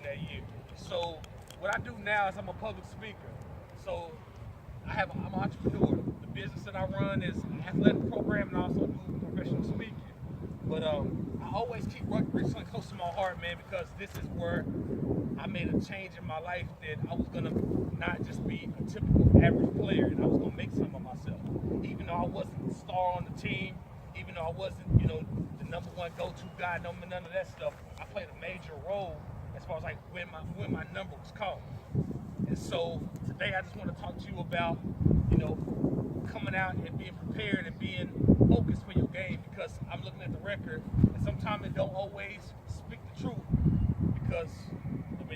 that year. So what I do now is I'm a public speaker. So I'm an entrepreneur. The business that I run is an athletic program and I also do professional speaking. But I always keep Richland close to my heart, man, because this is where I made a change in my life that I was gonna not just be a typical average player, and I was gonna make something of myself. Even though I wasn't the star on the team, even though I wasn't, the number one go-to guy, none of that stuff, I played a major role as far as like when my number was called. And so today I just want to talk to you about, coming out and being prepared and being focused for your game, because I'm looking at the record and sometimes it don't always speak the truth, because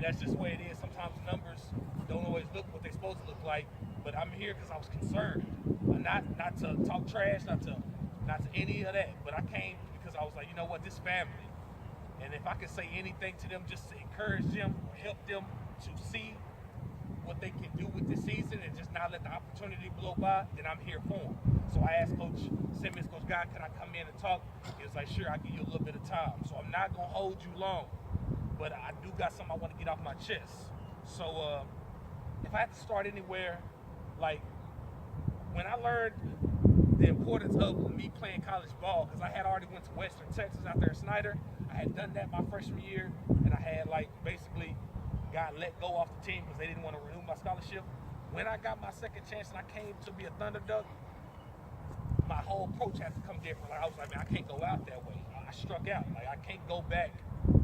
that's just the way it is. Sometimes numbers don't always look what they're supposed to look like. But I'm here because I was concerned, not to talk trash, not to any of that. But I came because I was like, you know what, this family, and if I could say anything to them, just to encourage them, or help them to see what they can do with this season and just not let the opportunity blow by, then I'm here for them. So I asked Coach Simmons, Coach Guy, can I come in and talk? He was like, sure, I'll give you a little bit of time. So I'm not gonna hold you long, but I do got something I want to get off my chest. So if I had to start anywhere, like when I learned the importance of me playing college ball, because I had already went to Western Texas out there in Snyder. I had done that my freshman year, and I had basically got let go off the team because they didn't want to renew my scholarship. When I got my second chance and I came to be a Thunder Duck, my whole approach had to come different. Like I was like, man, I can't go out that way. I struck out. Like I can't go back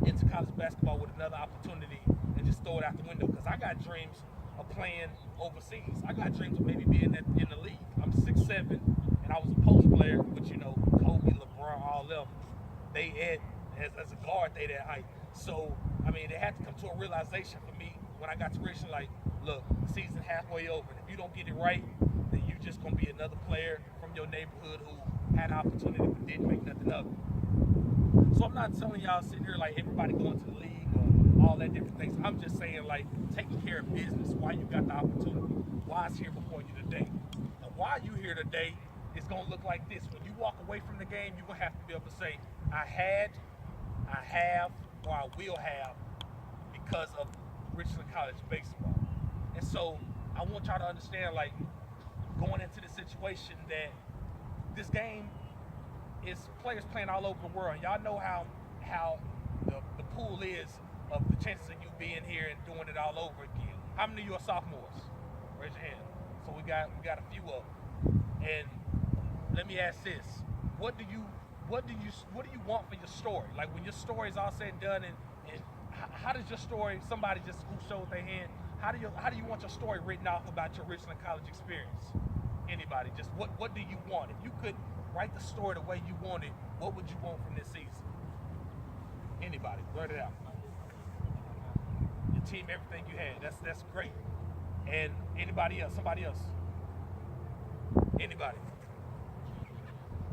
into college basketball with another opportunity and just throw it out the window, because I got dreams of playing overseas. I got dreams of maybe being in the league. I'm 6'7", and I was a post player, but Kobe, LeBron, all of them, they had, as a guard, they that height. So, they had to come to a realization for me when I got to Richland, like, look, the season's halfway over, and if you don't get it right, then you're just going to be another player from your neighborhood who had an opportunity but didn't make nothing of it. So I'm not telling y'all sitting here like everybody going to the league or all that different things. I'm just saying, like, taking care of business while you got the opportunity. Why it's here before you today. And why you here today is going to look like this. When you walk away from the game, you're going to have to be able to say, I have, or I will have, because of Richland College Baseball. And so I want y'all to understand, like, going into this situation, that this game is players playing all over the world. And y'all know how the pool is of the chances of you being here and doing it all over again. How many of you are sophomores? Raise your hand. So we got a few of them. And let me ask this: what do you want for your story? Like, when your story is all said and done, and how does your story? Somebody just who showed their hand. How do you want your story written off about your Richland College experience? Anybody? Just what do you want? If you could write the story the way you want it, what would you want from this season? Anybody? Blurt it out. Your team, everything you had. That's great. And anybody else? Somebody else? Anybody?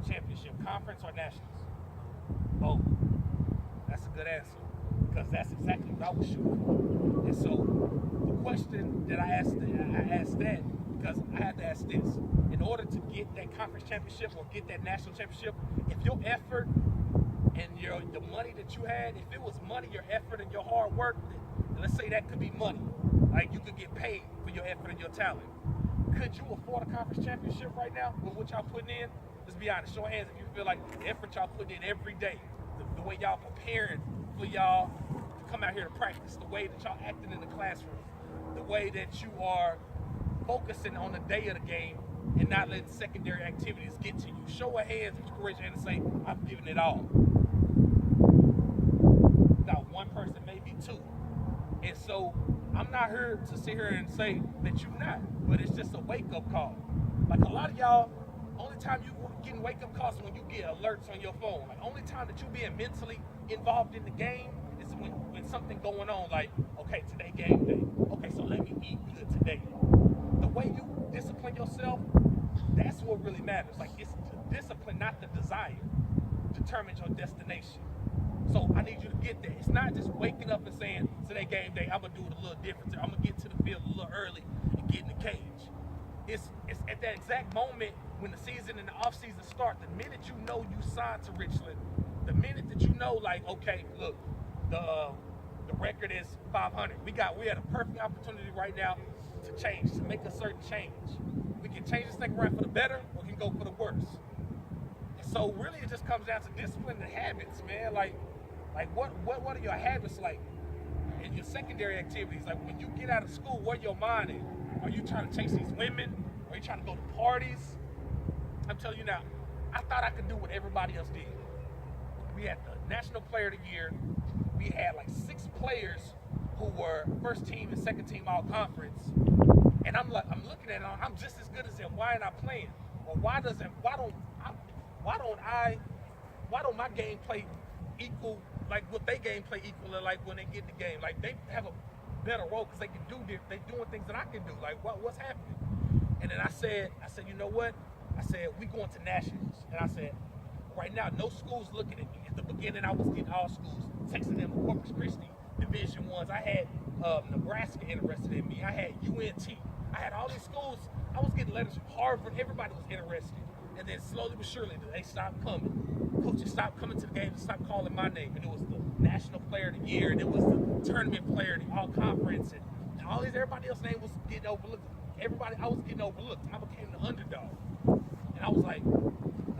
Championship, conference, or nationals? Both. That's a good answer, because that's exactly what I was shooting for. And so the question that I asked that because I had to ask this: in order to get that conference championship or get that national championship, if your effort and the money that you had, if it was money, your effort and your hard work, let's say that could be money, like you could get paid for your effort and your talent, could you afford a conference championship right now with what y'all putting in? Let's be honest. Show of hands if you feel like the effort y'all putting in every day, the way y'all preparing for y'all to come out here to practice, the way that y'all acting in the classroom, the way that you are focusing on the day of the game and not letting secondary activities get to you. Show of hands if you can raise your hand and say, I'm giving it all. Not one person, maybe two. And so I'm not here to sit here and say that you're not, but it's just a wake-up call. Like, a lot of y'all, only time you getting wake-up calls is when you get alerts on your phone. Like, only time that you being mentally involved in the game is when something going on, like, okay, today game day. Okay, so let me eat good today. The way you discipline yourself, that's what really matters. Like, it's the discipline, not the desire, determines your destination. So I need you to get there. It's not just waking up and saying, today game day, I'm going to do it a little different. I'm going to get to the field a little early and get in the cage. It's at that exact moment when the season and the off-season start, the minute you know you signed to Richland, the minute that you know, like, okay, look, The record is 500. We had a perfect opportunity right now to change, to make a certain change. We can change this thing around for the better, or we can go for the worse. And so really, it just comes down to discipline and habits, man. Like what are your habits like in your secondary activities? Like when you get out of school, where your mind is? Are you trying to chase these women? Are you trying to go to parties? I'm telling you now, I thought I could do what everybody else did. We had the National Player of the Year. We had like 6 players who were first team and second team all conference. And I'm looking at it, I'm just as good as them. Why ain't I playing? Or why don't my game play equal, like what they game play equal to like when they get in the game? Like they have a better role because they can do different, they doing things that I can do. Like what's happening? And then I said, you know what? I said, we going to nationals. And I said, right now, no school's looking at me. At the beginning, I was getting all schools, texting them, Corpus Christi, Division Ones. I had Nebraska interested in me. I had UNT. I had all these schools. I was getting letters from Harvard. Everybody was interested. And then slowly but surely, they stopped coming. Coaches stopped coming to the games and stopped calling my name. And it was the National Player of the Year, and it was the Tournament Player, the All Conference, and all these. Everybody else's name was getting overlooked. I was getting overlooked. I became the underdog. And I was like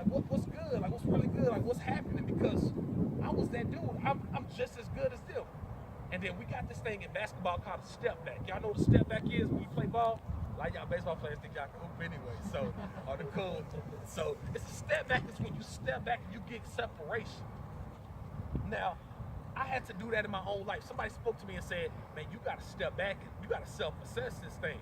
what's good? Like, what's really good? Like, what's happening? Because I was that dude. I'm just as good as them. And then we got this thing in basketball called a step back. Y'all know what a step back is when you play ball? Like, y'all baseball players think y'all can hoop anyway. So, or the cool. So, it's a step back. It's when you step back and you get separation. Now, I had to do that in my own life. Somebody spoke to me and said, man, you got to step back and you got to self-assess this thing.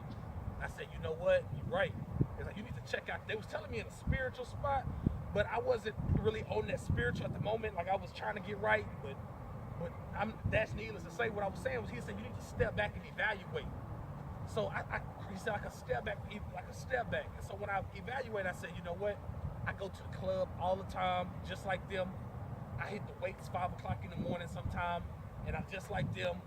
I said, you know what? You're right. It's like, you need to check out. They was telling me in a spiritual spot, but I wasn't really on that spiritual at the moment. Like, I was trying to get right, but that's needless to say. What I was saying was, he said, you need to step back and evaluate. So he said, like a step back. And so when I evaluate, I said, you know what? I go to the club all the time, just like them. I hit the weights 5 o'clock in the morning sometime, and I'm just like them.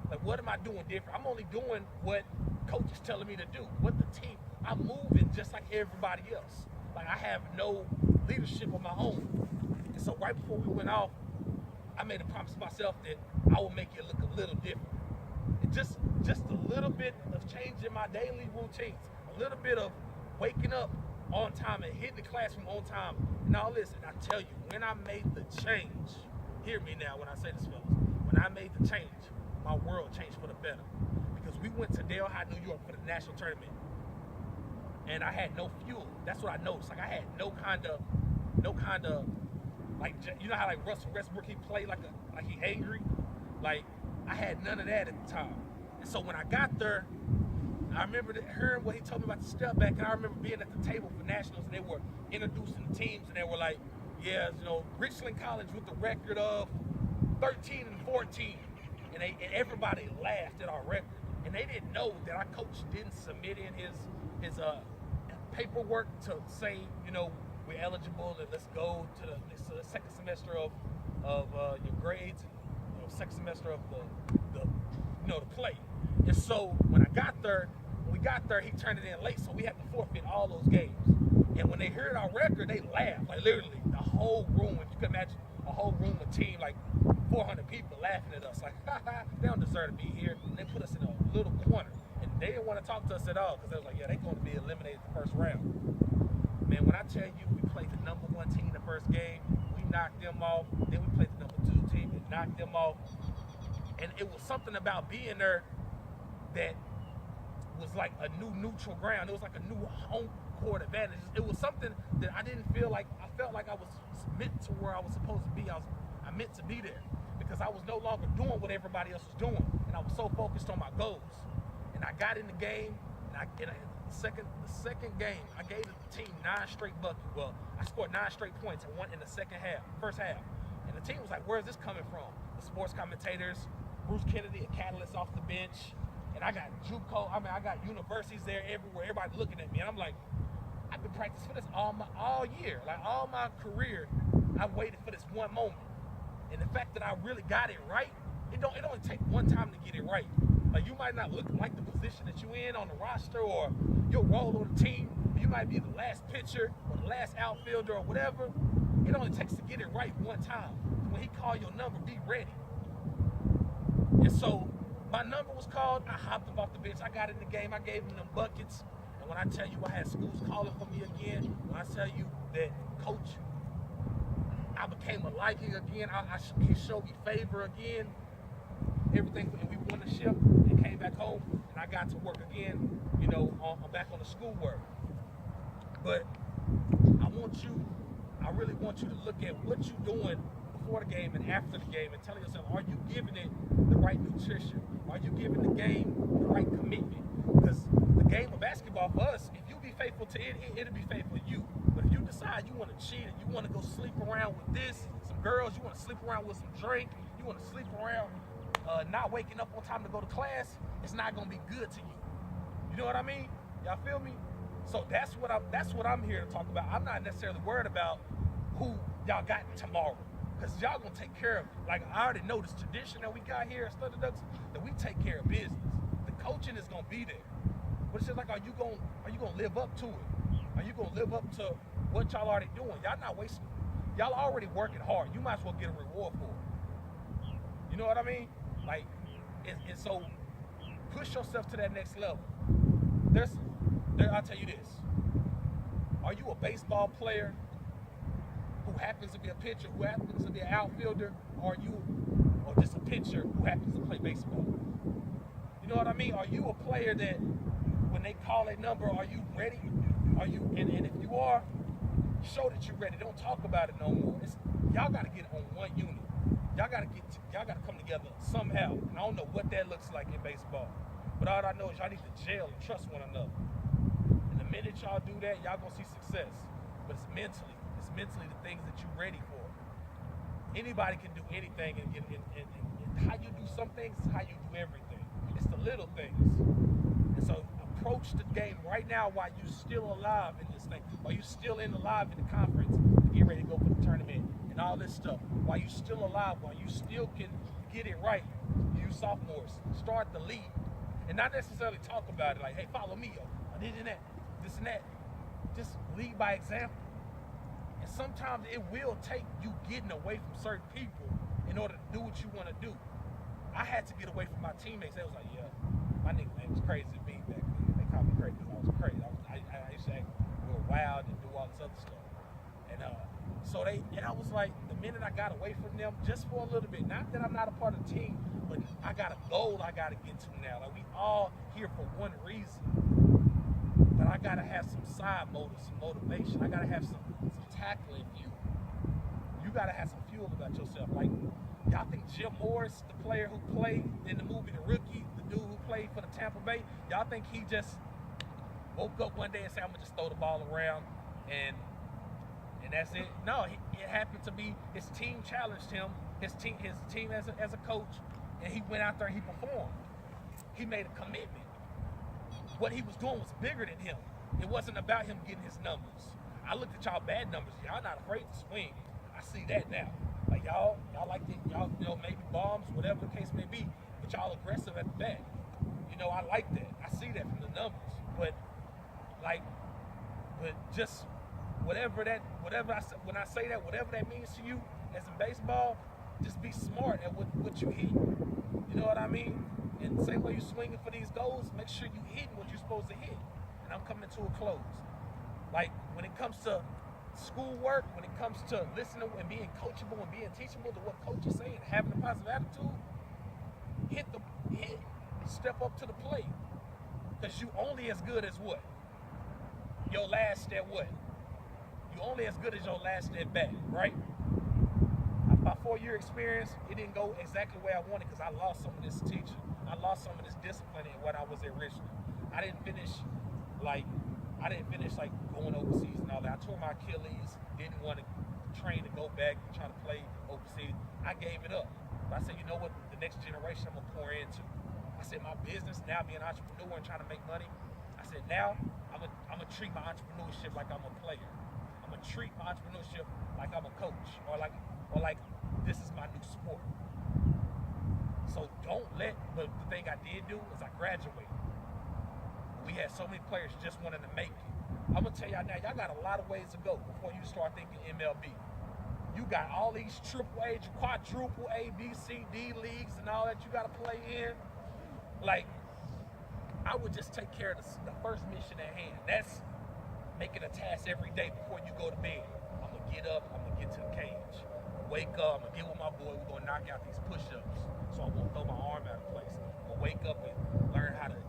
Like, what am I doing different? I'm only doing what coach is telling me to do. What the team, I'm moving just like everybody else. Like, I have no leadership of my own. And so right before we went off, I made a promise to myself that I will make it look a little different. And just a little bit of changing my daily routines, a little bit of waking up on time and hitting the classroom on time and all this. And I tell you, when I made the change, hear me now when I say this, fellas, when I made the change, my world changed for the better. Because we went to Dale High, New York for the national tournament, and I had no fuel. That's what I noticed. Like, I had no kind of, like, you know how like Russell Westbrook, he played like he angry? Like, I had none of that at the time. And so when I got there, I remember hearing what he told me about the step back, and I remember being at the table for nationals, and they were introducing the teams, and they were like, yeah, you know, Richland College with the record of 13 and 14. And everybody laughed at our record. And they didn't know that our coach didn't submit in his paperwork to say, you know, we're eligible and let's go to the second semester of your grades, you know, second semester of the play. And so when we got there, he turned it in late, so we had to forfeit all those games. And when they heard our record, they laughed. Like, literally, the whole room, if you could imagine a whole room of team, like 400 people laughing at us. Like, they don't deserve to be here. And they put us in a little corner. And they didn't want to talk to us at all because they was like, yeah, they're going to be eliminated the first round. Man, when I tell you we played the number 1 team the first game, we knocked them off. Then we played the number 2 team and knocked them off. And it was something about being there that was like a new neutral ground. It was like a new home court advantage. It was something that I felt like I was meant to where I was supposed to be. I meant to be there because I was no longer doing what everybody else was doing, and I was so focused on my goals. And I got in the game, and the second game, I gave the team 9 straight buckets. Well, I scored 9 straight points and 1 in the first half. And the team was like, "Where's this coming from?" The sports commentators, Bruce Kennedy, a catalyst off the bench, and I got JUCO. I got universities there everywhere. Everybody looking at me, and I'm like, I've been practicing for this all year, like all my career. I waited for this one moment. And the fact that I really got it right, it only take one time to get it right. Like, you might not look like the position that you in on the roster or your role on the team. You might be the last pitcher or the last outfielder or whatever. It only takes to get it right one time. When he call your number, be ready. And so my number was called. I hopped up off the bench. I got in the game. I gave them buckets. And when I tell you I had schools calling for me again, when I tell you that coach, I became a liking again. He showed me favor again. Everything, and we won the ship and came back home, and I got to work again. You know, I'm back on the schoolwork. But I really want you to look at what you're doing before the game and after the game, and telling yourself, are you giving it the right nutrition? Are you giving the game the right commitment? Because the game of basketball for us, if you be faithful to it, it'll be faithful to you. But if you decide you want to cheat, you want to go sleep around with some girls, you want to sleep around with some drink, you want to sleep around not waking up on time to go to class, it's not gonna be good to you. You know what I mean? Y'all feel me? So that's what I'm here to talk about. I'm not necessarily worried about who y'all got tomorrow, because y'all gonna take care of it. Like, I already know this tradition that we got here at Study Ducks, that we take care of business. The coaching is gonna be there, but it's just like, are you gonna live up to it? Are you gonna live up to what y'all already doing? Y'all not wasting. Y'all already working hard. You might as well get a reward for it. You know what I mean? Like, and so push yourself to that next level. I'll tell you this. Are you a baseball player who happens to be a pitcher, who happens to be an outfielder, or just a pitcher who happens to play baseball? You know what I mean? Are you a player that when they call a number, are you ready? And if you are, show that you're ready. Don't talk about it no more. Y'all gotta get on one unit. Y'all gotta come together somehow. And I don't know what that looks like in baseball, but all I know is y'all need to gel and trust one another. And the minute y'all do that, y'all gonna see success. But it's mentally the things that you're ready for. Anybody can do anything, and how you do some things is how you do everything. It's the little things. And so approach the game right now while you're still alive in this thing, while you're still alive in the conference to get ready to go for the tournament and all this stuff. While you're still alive, while you still can get it right, you sophomores, start the lead. And not necessarily talk about it like, hey, follow me, yo, I did this and that. Just lead by example. And sometimes it will take you getting away from certain people in order to do what you want to do. I had to get away from my teammates. They was like, yeah, my nickname was Crazy B back then. They called me Crazy because I was crazy. I used to act real wild and do all this other stuff. And I was like, the minute I got away from them, just for a little bit, not that I'm not a part of the team, but I got a goal I got to get to now. Like, we all here for one reason. But I got to have some side motive, some motivation. I got to have some tackling fuel. You got to have some fuel about yourself. Like, y'all think Jim Morris, the player who played in the movie The Rookie, the dude who played for the Tampa Bay, y'all think he just woke up one day and said, I'm going to just throw the ball around and that's it? No, it happened to be his team challenged him, his team as a coach, and he went out there and he performed. He made a commitment. What he was doing was bigger than him. It wasn't about him getting his numbers. I looked at y'all bad numbers. Y'all not afraid to swing. I see that now. Like, y'all like to, maybe bombs, whatever the case may be, but y'all aggressive at the bat. I like that. I see that from the numbers. But just when I say that, whatever that means to you, as in baseball, just be smart at what you hit. You know what I mean? And the same way you're swinging for these goals, make sure you hit what you're supposed to hit. And I'm coming to a close. Like, when it comes to schoolwork, when it comes to listening and being coachable and being teachable to what coach is saying, having a positive attitude, step up to the plate. Because you only as good as what? Your last at what? You only as good as your last at bat, right? My 4-year experience, it didn't go exactly the way I wanted because I lost some of this teaching. I lost some of this discipline in what I was at Richland. I didn't finish like going overseas and all that. I tore my Achilles, didn't want to train to go back and try to play overseas. I gave it up. But I said, you know what, the next generation I'm going to pour into. I said, my business, now being an entrepreneur and trying to make money, I said, now I'm going to treat my entrepreneurship like I'm a player. I'm going to treat my entrepreneurship like I'm a coach or like this is my new sport. So but the thing I did do is I graduated. We had so many players just wanting to make it. I'm going to tell y'all now, y'all got a lot of ways to go before you start thinking MLB. You got all these triple A, quadruple A, B, C, D leagues and all that you got to play in. Like, I would just take care of the first mission at hand. That's making a task every day before you go to bed. I'm going to get up, I'm going to get to the cage. Wake up, I'm going to get with my boy, we're going to knock out these push-ups so I won't throw my arm out of place. I'm going to wake up and learn how to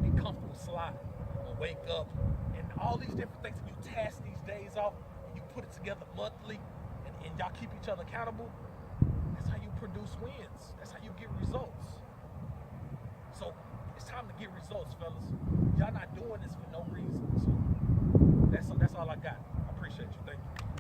be comfortable sliding. I'm going to wake up and all these different things. If you task these days off and you put it together monthly and y'all keep each other accountable, that's how you produce wins. That's how you get results. So it's time to get results, fellas. Y'all not doing this for no reason. So that's all I got. I appreciate you. Thank you.